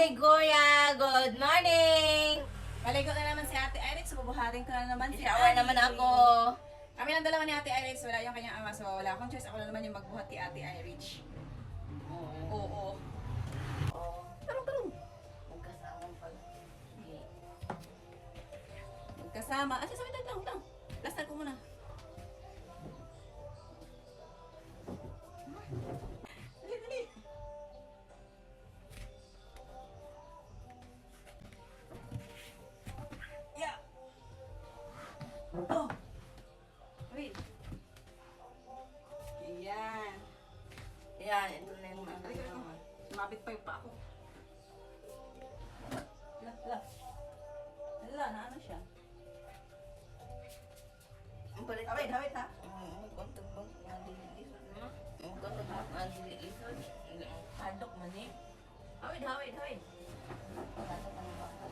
Kuya! Good morning! Maligo na naman si Ate Iris. Bubuhatin ko na naman si Shower Ate. naman ako. Kami lang dalawa ni Ate Iris. Wala yung kanyang ama. So wala akong choice. Ako na naman yung magbuhat ni Ate Iris. Oo. Tarong. Magkasamang pala. Magkasama. Sabi lang. Lastan ko muna. Dali. Yeah. Oh. Wait. Ayan. Yan, ito na yung mga Halika kasama. Sumabit pa yung pa ako. Hala, na ano siya? Ang palit. Wait ha. Ang kontag bang madililisod na? Ang kontag bang madililisod? Hadok man eh. Hawid. Hadok man ba?